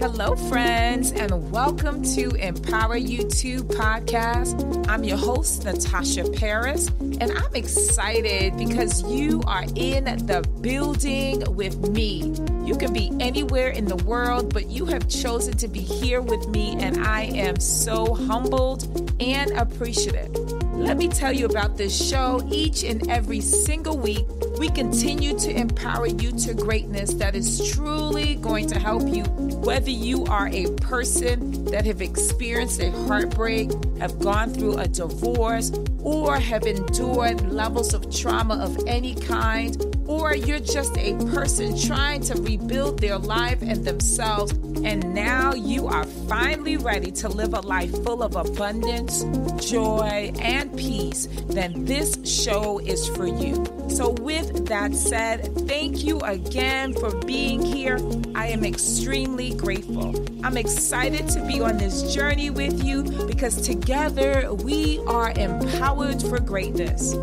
Hello, friends, and welcome to Empower You 2 podcast. I'm your host, Natasha Paris, and I'm excited because you are in the building with me. You can be anywhere in the world, but you have chosen to be here with me, and I am so humbled and appreciative. Let me tell you about this show. Each and every single week, we continue to empower you to greatness that is truly going to help you, whether you are a person that have experienced a heartbreak, have gone through a divorce, or have endured levels of trauma of any kind, or you're just a person trying to rebuild their life and themselves, and now you are finally ready to live a life full of abundance, joy, and peace, then this show is for you. So with that said, thank you again for being here. I am extremely grateful. I'm excited to be on this journey with you because together we are empowered for greatness.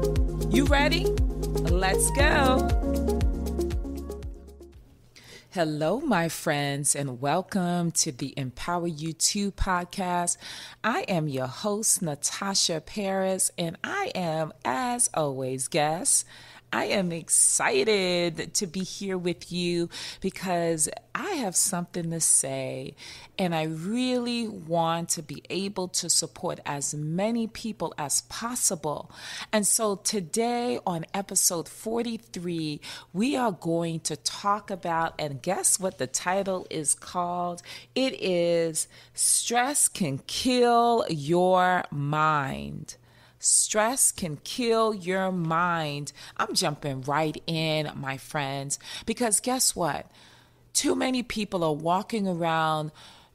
You ready? Let's go. Hello, my friends, and welcome to the Empower You 2 podcast. I am your host, Natasha Paris, and I am, as always, I am excited to be here with you because I have something to say, and I really want to be able to support as many people as possible. And so today on episode 43, we are going to talk about, and guess what the title is called? It is Stress Can Kill Your Mind. Stress can kill your mind. I'm jumping right in, my friends, because guess what? Too many people are walking around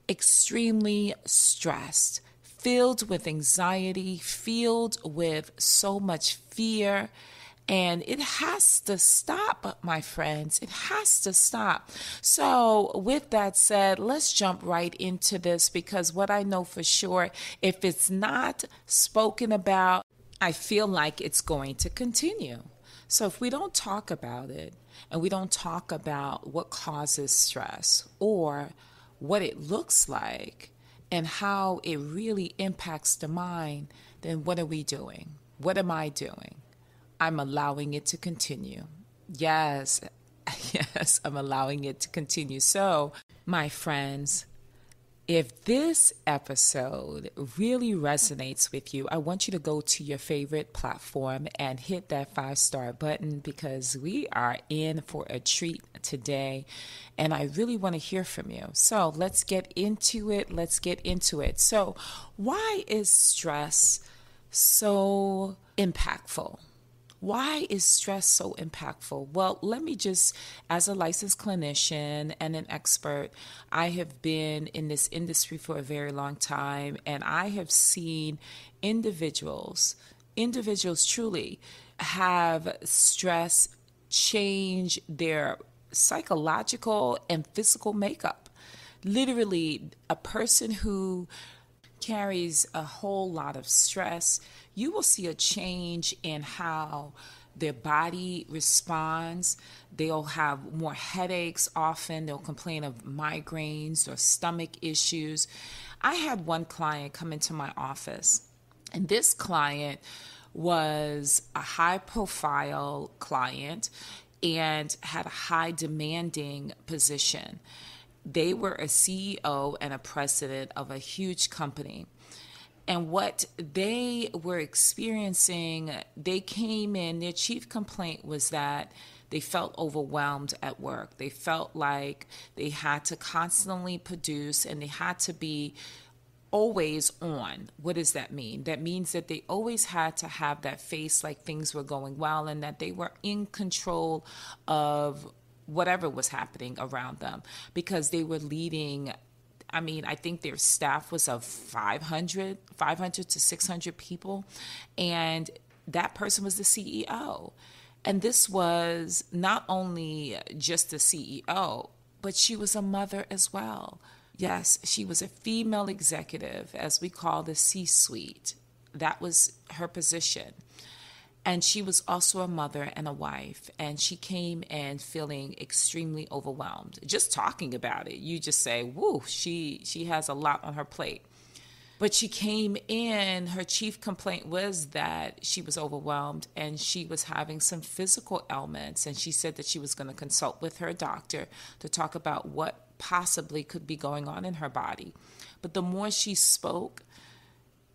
extremely stressed, filled with anxiety, filled with so much fear. And it has to stop, my friends. It has to stop. So with that said, let's jump right into this because what I know for sure, if it's not spoken about, I feel like it's going to continue. So if we don't talk about it and we don't talk about what causes stress or what it looks like and how it really impacts the mind, then what are we doing? What am I doing? I'm allowing it to continue. Yes, I'm allowing it to continue. So, my friends, if this episode really resonates with you, I want you to go to your favorite platform and hit that 5-star button because we are in for a treat today, and I really want to hear from you. So, let's get into it. So, why is stress so impactful? Why is stress so impactful? Well, let me just, as a licensed clinician and an expert, I have been in this industry for a very long time, and I have seen individuals truly have stress change their psychological and physical makeup. Literally, a person who carries a whole lot of stress, you will see a change in how their body responds. They'll have more headaches often. They'll complain of migraines or stomach issues. I had one client come into my office, and this client was a high-profile client and had a high demanding position. They were a CEO and a president of a huge company. And what they were experiencing, they came in, their chief complaint was that they felt overwhelmed at work. They felt like they had to constantly produce and they had to be always on. What does that mean? That means that they always had to have that face like things were going well and that they were in control of whatever was happening around them because they were leading. I think their staff was of 500 to 600 people, and that person was the CEO. And this was not only just the CEO, but she was a mother as well. Yes, she was a female executive, as we call the C-suite. That was her position. And she was also a mother and a wife. And she came in feeling extremely overwhelmed. Just talking about it, you just say, woo, she has a lot on her plate. But she came in, her chief complaint was that she was overwhelmed and she was having some physical ailments. And she said that she was going to consult with her doctor to talk about what possibly could be going on in her body. But the more she spoke,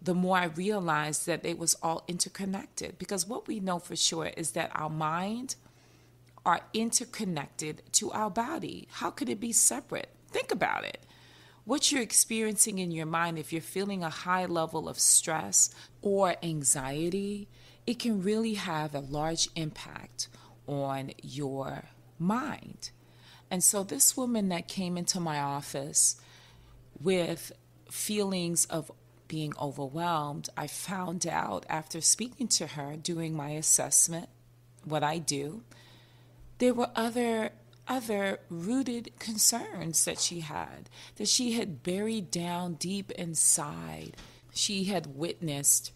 the more I realized that it was all interconnected. Because what we know for sure is that our mind are interconnected to our body. How could it be separate? Think about it. What you're experiencing in your mind, if you're feeling a high level of stress or anxiety, it can really have a large impact on your mind. And so this woman that came into my office with feelings of being overwhelmed, I found out after speaking to her, doing my assessment, what I do, there were other rooted concerns that she had buried down deep inside. She had witnessed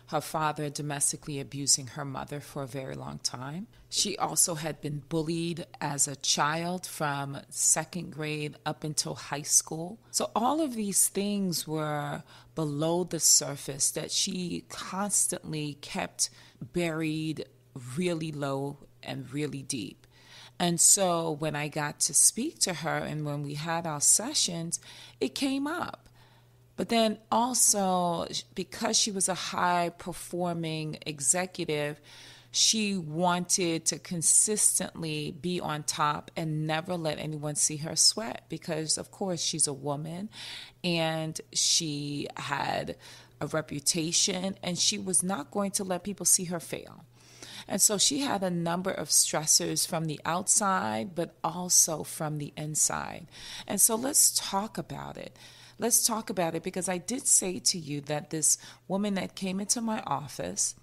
her father domestically abusing her mother for a very long time. She also had been bullied as a child from second grade up until high school. So all of these things were below the surface that she constantly kept buried really low and really deep. And so when I got to speak to her and when we had our sessions, it came up. But then also, because she was a high-performing executive, she wanted to consistently be on top and never let anyone see her sweat because, of course, she's a woman and she had a reputation and she was not going to let people see her fail. And so she had a number of stressors from the outside, but also from the inside. And so let's talk about it. Let's talk about it because I did say to you that this woman that came into my office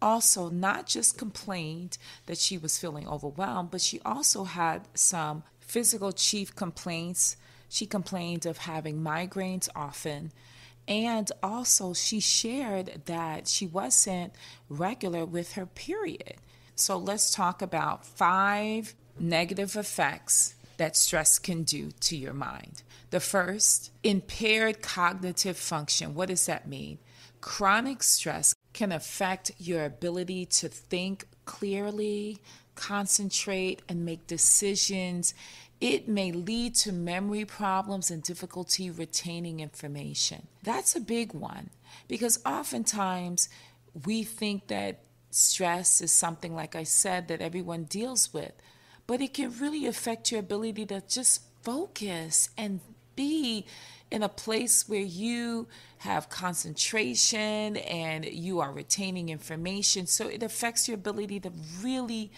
also not just complained that she was feeling overwhelmed, but she also had some physical chief complaints. She complained of having migraines often. And also she shared that she wasn't regular with her period. So let's talk about 5 negative effects that stress can do to your mind. The first, impaired cognitive function. What does that mean? Chronic stress can affect your ability to think clearly, concentrate, and make decisions. It may lead to memory problems and difficulty retaining information. That's a big one because oftentimes we think that stress is something, like I said, that everyone deals with, but it can really affect your ability to just focus and be in a place where you have concentration and you are retaining information. So it affects your ability to really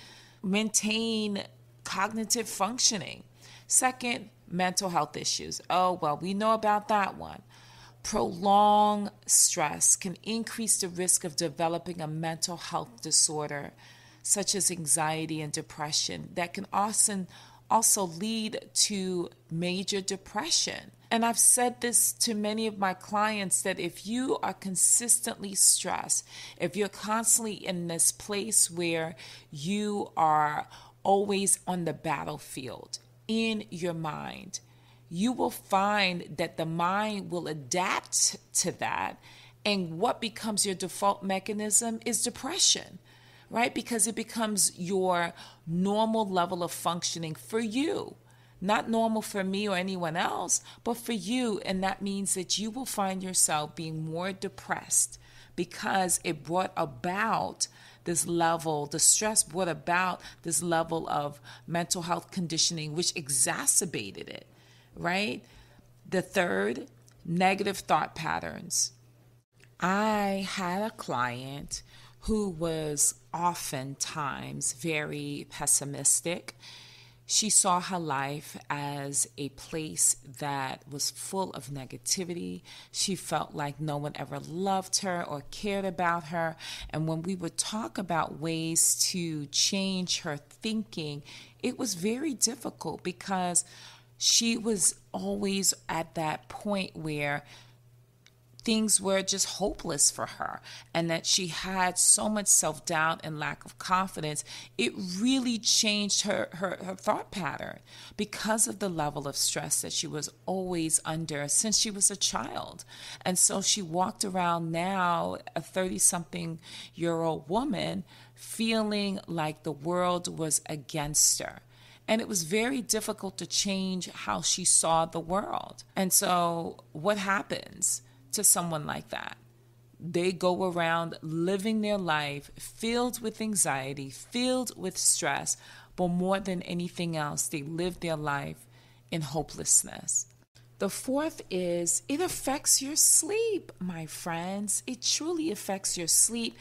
maintain cognitive functioning. Second, mental health issues. Oh, well, we know about that one. Prolonged stress can increase the risk of developing a mental health disorder, such as anxiety and depression, that can also lead to major depression. And I've said this to many of my clients that if you are consistently stressed, if you're constantly in this place where you are always on the battlefield in your mind, you will find that the mind will adapt to that. And what becomes your default mechanism is depression, right? Because it becomes your normal level of functioning for you. Not normal for me or anyone else, but for you. And that means that you will find yourself being more depressed because it brought about this level, the stress brought about this level of mental health conditioning, which exacerbated it, right? The third, negative thought patterns. I had a client who was oftentimes very pessimistic. She saw her life as a place that was full of negativity. She felt like no one ever loved her or cared about her. And when we would talk about ways to change her thinking, it was very difficult because she was always at that point where things were just hopeless for her and that she had so much self-doubt and lack of confidence, it really changed her thought pattern because of the level of stress that she was always under since she was a child. And so she walked around now, a 30-something-year-old woman, feeling like the world was against her. And it was very difficult to change how she saw the world. And so what happens to someone like that? They go around living their life filled with anxiety, filled with stress, but more than anything else, they live their life in hopelessness. The fourth is it affects your sleep, my friends. It truly affects your sleep.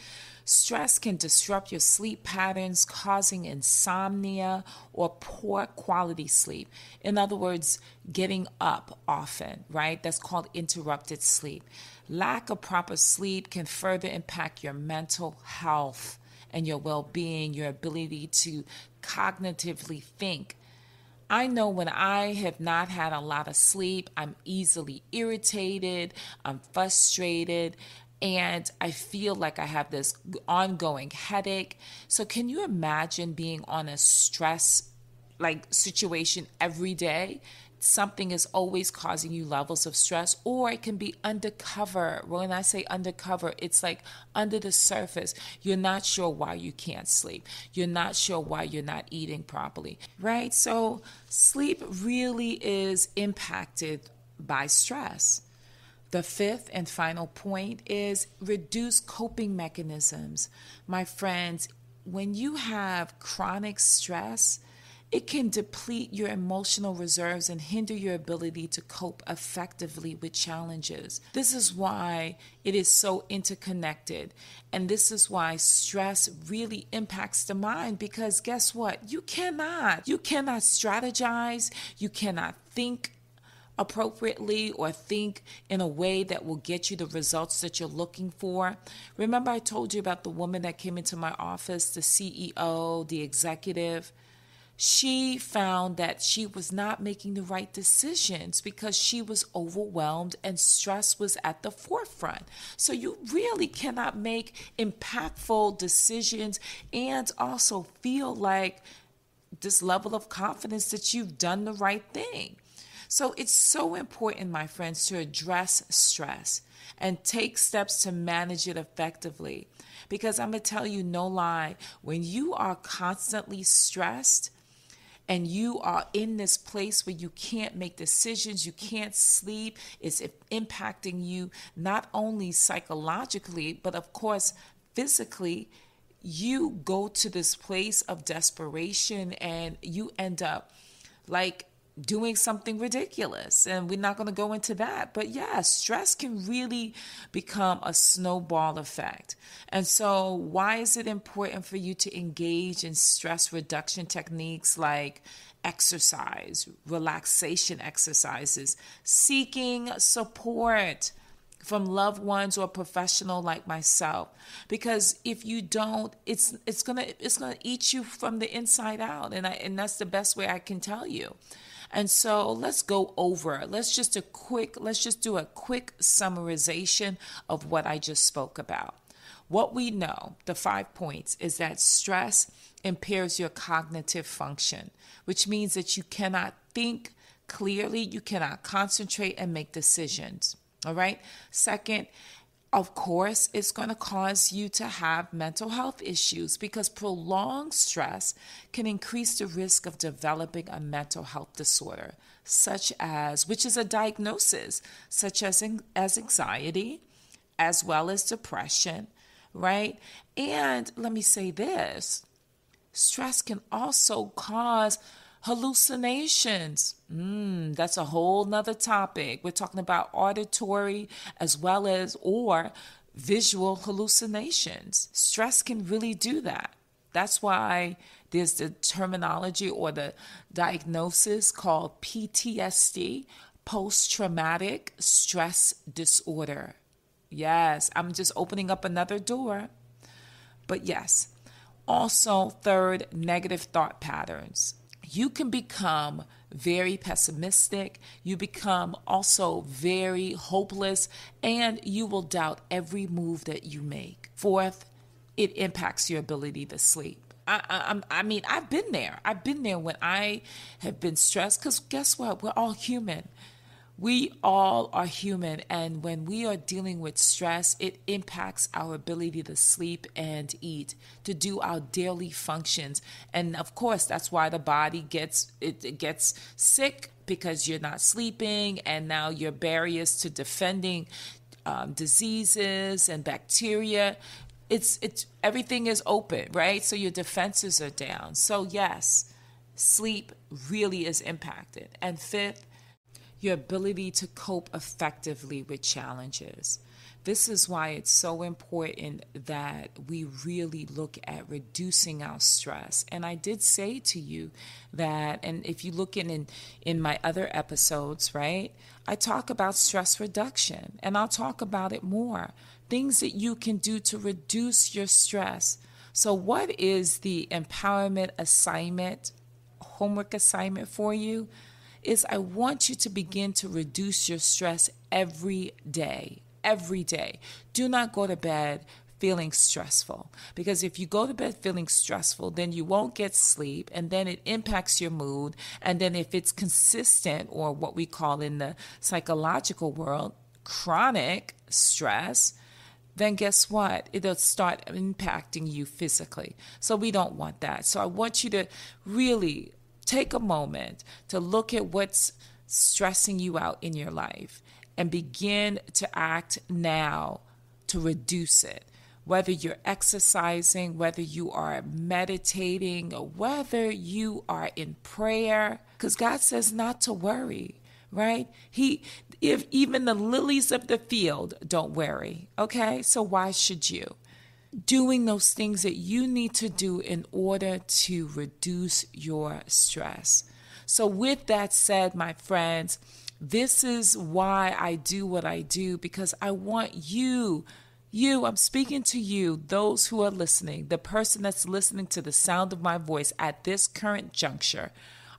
Stress can disrupt your sleep patterns, causing insomnia or poor quality sleep. In other words, getting up often, right? That's called interrupted sleep. Lack of proper sleep can further impact your mental health and your well-being, your ability to cognitively think. I know when I have not had a lot of sleep, I'm easily irritated, I'm frustrated, and I feel like I have this ongoing headache. So can you imagine being on a stress situation every day? Something is always causing you levels of stress, or it can be undercover. When I say undercover, it's like under the surface. You're not sure why you can't sleep. You're not sure why you're not eating properly, right? So sleep really is impacted by stress. The fifth and final point is reduce coping mechanisms. My friends, when you have chronic stress, it can deplete your emotional reserves and hinder your ability to cope effectively with challenges. This is why it is so interconnected. And this is why stress really impacts the mind, because guess what? You cannot strategize. You cannot think appropriately or think in a way that will get you the results that you're looking for. Remember I told you about the woman that came into my office, the CEO, the executive. She found that she was not making the right decisions because she was overwhelmed and stress was at the forefront. So you really cannot make impactful decisions and also feel like this level of confidence that you've done the right thing. So it's so important, my friends, to address stress and take steps to manage it effectively. Because I'm going to tell you, no lie, when you are constantly stressed and you are in this place where you can't make decisions, you can't sleep, it's impacting you not only psychologically, but of course, physically. You go to this place of desperation and you end up like doing something ridiculous. And we're not going to go into that. But yeah, stress can really become a snowball effect. And so why is it important for you to engage in stress reduction techniques like exercise, relaxation exercises, seeking support from loved ones or a professional like myself? Because if you don't, it's gonna eat you from the inside out, and that's the best way I can tell you. And so let's just do a quick summarization of what I just spoke about. What we know, the 5 points, is that stress impairs your cognitive function, which means that you cannot think clearly, you cannot concentrate and make decisions. All right. Second, of course, it's going to cause you to have mental health issues because prolonged stress can increase the risk of developing a mental health disorder, which is a diagnosis, such as anxiety, as well as depression, right? And let me say this, stress can also cause hallucinations. That's a whole nother topic. We're talking about auditory as well as or visual hallucinations. Stress can really do that. That's why there's the terminology or the diagnosis called PTSD, post-traumatic stress disorder. Yes, I'm just opening up another door. But yes, also third, negative thought patterns you can become very pessimistic. You become also very hopeless, and you will doubt every move that you make. Fourth, it impacts your ability to sleep. I mean, I've been there. I've been there when I have been stressed, because guess what? We're all human. We all are human, and when we are dealing with stress, it impacts our ability to sleep and eat, to do our daily functions. And of course, that's why the body gets sick, because you're not sleeping, and now your barriers to defending diseases and bacteria, it's everything is open, right? So your defenses are down. So yes, sleep really is impacted. And fifth, your ability to cope effectively with challenges. This is why it's so important that we really look at reducing our stress. And I did say to you that, and if you look in my other episodes, right, I talk about stress reduction, and I'll talk about it more. Things that you can do to reduce your stress. So what is the empowerment assignment, homework assignment for you? Is I want you to begin to reduce your stress every day. Every day. Do not go to bed feeling stressful, because if you go to bed feeling stressful, then you won't get sleep, and then it impacts your mood. And then if it's consistent, or what we call in the psychological world, chronic stress, then guess what? It'll start impacting you physically. So we don't want that. So I want you to really take a moment to look at what's stressing you out in your life and begin to act now to reduce it. Whether you're exercising, whether you are meditating, or whether you are in prayer, because God says not to worry, right? If even the lilies of the field don't worry, okay? So why should you? Doing those things that you need to do in order to reduce your stress. So with that said, my friends, this is why I do what I do, because I want you, I'm speaking to you, those who are listening, the person that's listening to the sound of my voice at this current juncture.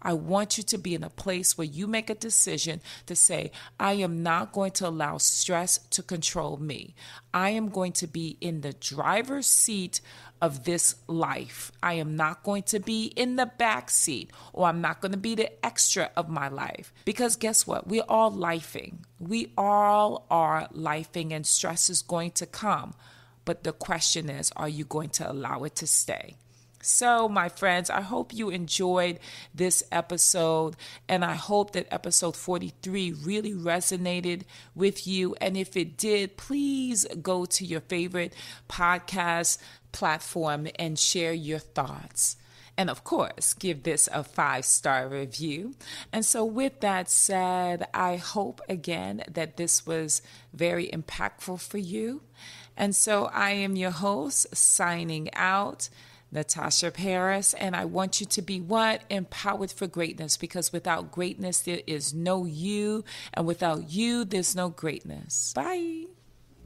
I want you to be in a place where you make a decision to say, I am not going to allow stress to control me. I am going to be in the driver's seat of this life. I am not going to be in the back seat, or I'm not going to be the extra of my life. Because guess what? We're all lifing. We all are lifing, and stress is going to come. But the question is, are you going to allow it to stay? So, my friends, I hope you enjoyed this episode, and I hope that episode 43 really resonated with you. And if it did, please go to your favorite podcast platform and share your thoughts. And of course, give this a 5-star review. And so with that said, I hope again that this was very impactful for you. And so I am your host, signing out, Natasha Paris, and I want you to be what? Empowered for greatness, because without greatness, there is no you, and without you, there's no greatness. Bye.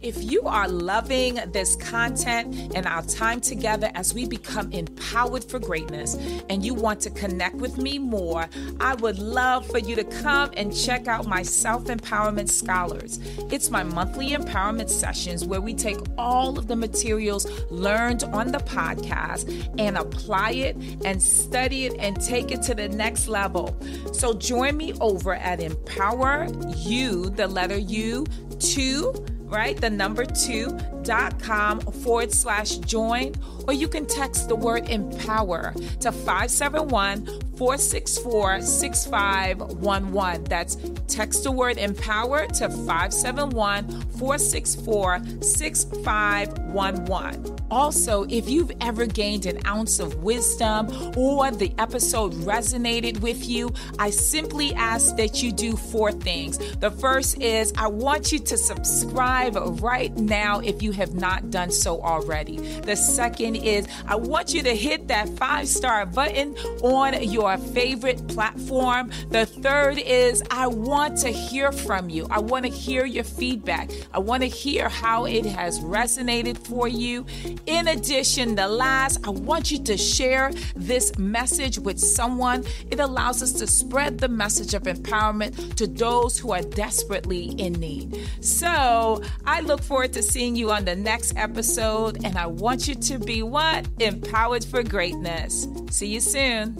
If you are loving this content and our time together as we become empowered for greatness, and you want to connect with me more, I would love for you to come and check out my Self-Empowerment Scholars. It's my monthly empowerment sessions where we take all of the materials learned on the podcast and apply it and study it and take it to the next level. So join me over at Empower You, the letter U, 2, right? The number 2.com/join, or you can text the word empower to 571-464-6511. That's text the word empower to 571-464-6511. Also, if you've ever gained an ounce of wisdom or the episode resonated with you, I simply ask that you do 4 things. The first is I want you to subscribe right now if you you have not done so already. The second is I want you to hit that 5-star button on your favorite platform. The third is I want to hear from you. I want to hear your feedback. I want to hear how it has resonated for you. In addition, the last, I want you to share this message with someone. It allows us to spread the message of empowerment to those who are desperately in need. So I look forward to seeing you on the next episode, and I want you to be what? Empowered for greatness. See you soon.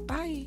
Bye.